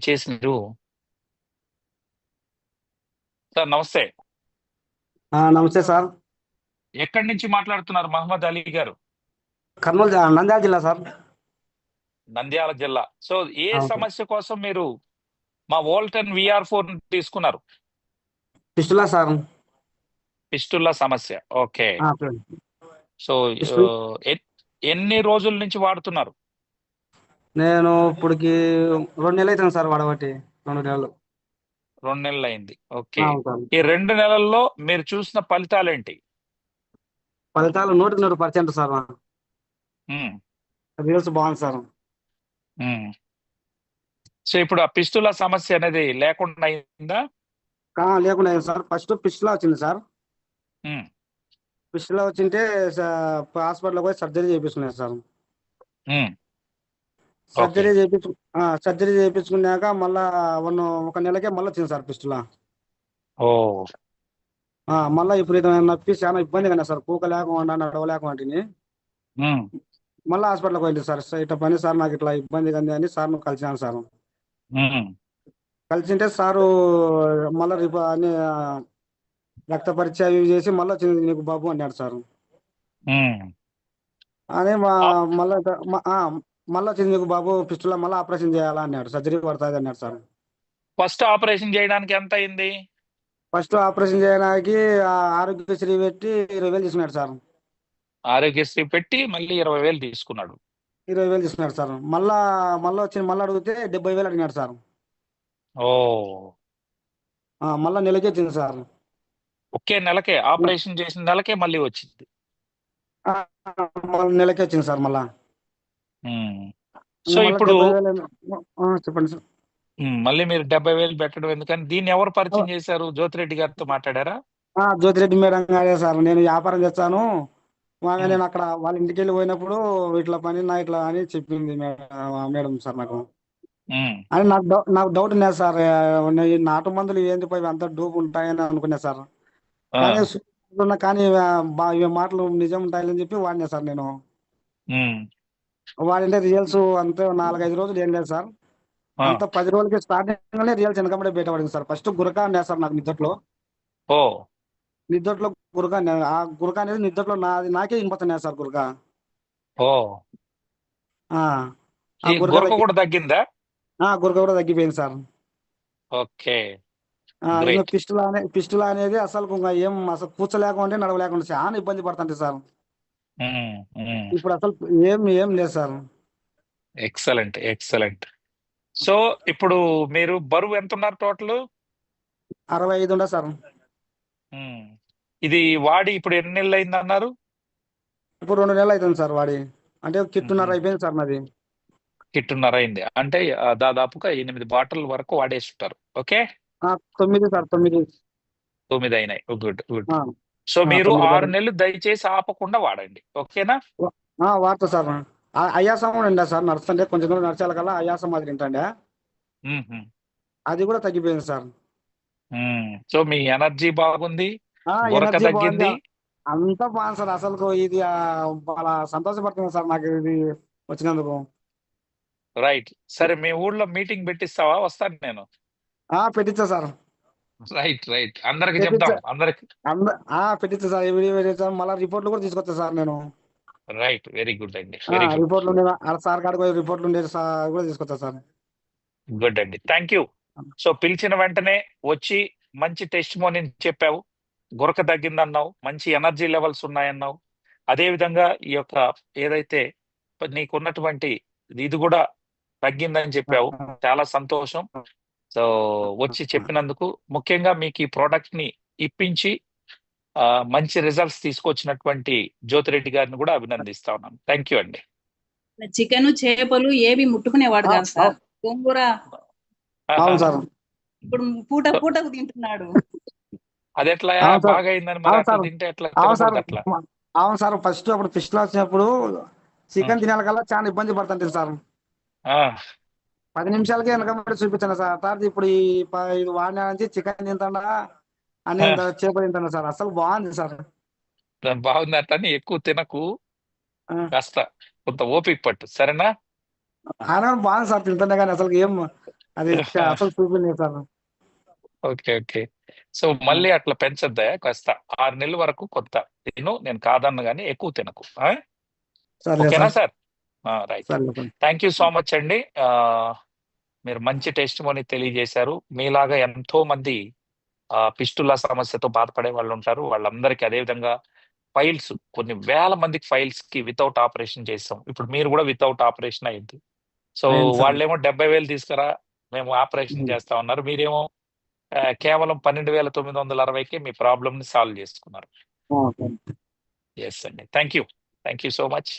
చేసి మీరు సార్ నమస్తే. నమస్తే సార్. ఎక్కడి నుంచి మాట్లాడుతున్నారు మహమ్మద్ అలీ గారు? కర్నూలు నంద్యాల జిల్లా సార్. నంద్యాల జిల్లా. సో ఏ అవును సార్. సమస్య కోసం మీరు మా వోల్టన్ VR4 తీసుకున్నారు? పిస్టులా సార్. ఫిస్టులా సమస్య. ఓకే. సార్. సో ఆ, పిస్టుల్ ఎ- ఎన్ని రోజుల నుంచి వాడుతున్నారు? నేను ఇప్పటికి 2 నెలలు అవుతుంది సార్ వాడబట్టి. 2 నెలలు. 2 నెలలు అయింది. ఓకే. అవును సార్. ఈ 2 నెలల్లో మీరు చూసిన ఫలితాలు ఏంటి? ఫలితాలు 100% సార్. ఉమ్, రిజల్ట్స్ బాగుంది సార్. ఉమ్. సో ఇప్పుడు ఆ పిస్టులా సమస్య అనేది లేకుండా అయిందా? లేకుండా అయింది సార్. ఫస్ట్ పిస్టులా వచ్చింది సార్. ఉమ్, పిస్టులా వచ్చింటే హాస్పిటల్కి పోయి సర్జరీ చేయించుకున్నాను సార్. ఉమ్. ఓకే. సర్జరీ చేయించు సర్జరీ చేయించుకున్నాక మళ్ళా ఒక నెలకే మళ్ళీ వచ్చింది సార్ పిస్టులా. ఓ. మళ్ళీ ఇప్పుడు ఇది నొప్పి చాలా ఇబ్బందిగా ఉంది సార్. కూక లేకుండా నడవలేకుండా. ఉమ్, మళ్ళీ హాస్పిటల్కి వెళ్ళి సార్, ఇట్లా పని సార్, నాకు ఇట్లా ఇబ్బందిగా ఉంది అని సార్ను కలిసాను సార్. ఉమ్. కలిసింటే సారు మళ్ళీ అన్ని రక్త పరీక్ష అవి ఇవి చేసి మళ్ళీ వచ్చింది నీకు బాబు అన్నాడు సార్. ఉమ్. అని మళ్ళీ మళ్ళీ వచ్చింది నీకు బాబు పిస్టులా, మళ్ళీ ఆపరేషన్ చేయాలా అన్నాడు, సర్జరీ పడుతుంది అన్నాడు సార్. ఫస్ట్ ఆపరేషన్ చేయడానికి ఎంత అయింది? ఫస్ట్ ఆపరేషన్ చేయడానికి ఆరోగ్యశ్రీ పెట్టి 20,000 తీసుకున్నాడు సార్. ఆరోగ్యశ్రీ పెట్టి మళ్ళీ 20,000 తీసుకున్నాడు. 20,000 తీసుకున్నాడు సార్. మళ్ళీ వచ్చి మళ్ళీ అడిగితే 70,000 అడిగినాడు సార్. ఓ. మళ్ళీ నెలకి వచ్చింది సార్. ఒకే నెలకే ఆపరేషన్ చేసిన నెలకే మళ్ళీ వచ్చింది. ఆ, మళ్ళీ నెలకి వచ్చింది సార్ మళ్ళా. ఉమ్. సో మళ్ళీ ఇప్పుడు 70,000. చెప్పండి సార్. మళ్ళీ మీరు 70,000 పెట్టడం ఎందుకని దీన్ని ఎవరు పరిచయం చేశారు? జ్యోతిరెడ్డి గారితో మాట్లాడారా? జ్యోతిరెడ్డి మేడం గారే సార్. నేను వ్యాపారం చేస్తాను, ఉమ్, నేను అక్కడ వాళ్ళ ఇంటికి వెళ్ళి పోయినప్పుడు ఇట్లా పని నా ఇట్లా అని చెప్పింది మేడం సార్ నాకు. ఉమ్, అని నాకు డౌట్ ఉన్నది సార్. ఈ నాటు మందులు ఏంది పోయి అంత డూపు ఉంటాయని అనుకున్నా సార్. ఆ, కానీ కానీ ఇవి మాటలు నిజం ఉంటాయని చెప్పి వాడినా సార్ నేను. ఉమ్, వాడింటే రియల్స్ అంతే 4-5 రోజులు ఏం లేదు సార్. ఆ, అంత 10 రోజులకి స్టార్టింగ్ లోనే రియల్స్ వెనకబడే బయటపడింది సార్. ఫస్ట్ గురక అన్నా సార్ నాకు నిద్దట్లో. ఓ. నిద్దట్లో గురక ఆ గురక అనేది నిద్దట్లో నాకే వినపడుతున్నాయి సార్ గురక. ఓ. ఆ ఆ ఈ గురక గురక తగ్గి కూడా తగ్గిందా? గురక కూడా తగ్గిపోయింది సార్. ఓకే. ఇంకా గ్రేట్. పిస్టులా అనేది అసలు ఇంకా ఏం అసలు కూర్చోలేకుండా నడవలేకుండా చాలా ఇబ్బంది పడుతుంది సార్. ఇప్పుడు అసలు ఏం లేదు సార్. Excellent, excellent. సో ఇప్పుడు మీరు బరువు ఎంత ఉన్నారు టోటల్? 65 ఉండే సార్. ఇది వాడి ఇప్పుడు ఎన్ని నెలలు అయింది అన్నారు? ఇప్పుడు 2 నెలలు అవుతుంది సార్ వాడి. అంటే కిట్టున్నర అయిపోయింది సార్ నాది. కిట్టున్నర అయింది అంటే దాదాపుగా 8 బాటిల్ వరకు వాడేస్తుంటారు. ఓకే. 9 సార్, 9. 9 అయినాయి. Good, good. ఆ, సో మీరు 9 6 బాటిల్. నెలలు దయచేసి ఆపకుండా వాడండి. ఓకేనా? వాడతా సార్. అయాసం కూడా ఉండే సార్, నడుస్తుంటే కొంచెం దూరం నడిచాల కల్లా అయాసం మాదిరి ఉంటుండే. మ్మ్. అది కూడా తగ్గిపోయింది సార్. సో మీ ఎనర్జీ బాగుంది, గురక ఎనర్జీ బాగుంది. తగ్గింది. అంతా బాగుంది సార్. అసలు ఇది చాలా సంతోషపడుతుంది సార్ నాకు ఇది వచ్చినందుకు. రైట్. సరే మీ ఊళ్ళో మీటింగ్ పెట్టిస్తావా? వస్తాను నేను. పెట్టించా సార్. Right, right. అందరికి పెట్టించా. చెప్దాం, అందరికి. పెట్టించా సార్. వీడియో పెట్టించా. మళ్ళీ రిపోర్ట్లు కూడా తీసుకొచ్చా సార్ నేను. రైట్. వెరీ గుడ్ అండి, వెరీ గుడ్. రిపోర్ట్లు ఉండే సార్ కాడికి పోయి రిపోర్ట్లు ఉండేది సార్ కూడా తీసుకొచ్చా సార్. గుడ్ అండి, థ్యాంక్ యూ. సో పిలిచిన వెంటనే వచ్చి మంచి టెస్ట్ మోని చెప్పావు, గురక తగ్గిందన్నావు, మంచి ఎనర్జీ లెవెల్స్ ఉన్నాయన్నావు. అదే విధంగా ఈ యొక్క ఏదైతే నీకున్నటువంటి ఇది కూడా తగ్గిందని చెప్పావు. చాలా సంతోషం. సో వచ్చి చెప్పినందుకు, ముఖ్యంగా మీకు ఈ ప్రోడక్ట్ ని ఇప్పించి ఆ, మంచి రిజల్ట్స్ తీసుకొచ్చినటువంటి జ్యోతిరెడ్డి గారిని కూడా అభినందిస్తా ఉన్నాను. థ్యాంక్ యూ అండి. చికెన్ చేపలు ఏవి ముట్టుకునేవాడు ఆ, కాదు సార్. గోంగూర అవును సార్. ఇప్పుడు పూట పూటకు తింటున్నాడు. అది ఎట్లా అవును సార్. బాగా అయిందని మరి అవును అట్లా సార్. తింటే ఎట్లా అవును సార్. తినకూడదు అట్లా? అవును సార్. ఫస్ట్ అప్పుడు ఫిష్లో వచ్చినప్పుడు ఉం. చికెన్ తినాలి కల్లా చాలా ఇబ్బంది పడుతుంటుంది సార్. ఆ, 10 నిమిషాలకే వెనకబడి చూపించాను సార్. తర్వాత ఇప్పుడు ఇది వాడిన నుంచి చికెన్ తింటాడా అని ఆ, చేప తింటాను సార్. అసలు బాగుంది సార్. బాగుంది. అట్లని ఎక్కువ తినకు, ఆ, కాస్త కొంత ఓపిక పట్టు, సరేనా? ఆయన బాగుంది సార్ తింటానే, కానీ అసలు ఏం అది అసలు చూపించలేదు సార్. Okay okay. సో మళ్ళీ అట్లా పెంచొద్దా కాస్త 6 నెలల వరకు కొత్త తిను, నేను కాదన్న కానీ ఎక్కువ తినకు. సర్లే ఓకేనా సార్. సార్? రైట్. సర్లే sir. Thank you so much అండి. మీరు మంచి టెస్ట్ మోని తెలియజేశారు. మీలాగా ఎంతో మంది పిస్టులా సమస్యతో బాధపడే వాళ్ళు ఉంటారు. వాళ్ళందరికీ అదేవిధంగా ఫైల్స్ కొన్ని వేల మందికి ఫైల్స్ కి వితౌట్ ఆపరేషన్ చేసాం. ఇప్పుడు మీరు కూడా వితౌట్ ఆపరేషన్ అయింది. సో అయింది సార్. వాళ్ళేమో 70,000 తీసుకురా మేము ఆపరేషన్ చేస్తా ఉన్నారు. మీరేమో కేవలం 12,960కే మీ ప్రాబ్లమ్ ని సాల్వ్ చేసుకున్నారు. ఓకే. ఎస్ అండి. Thank you so much.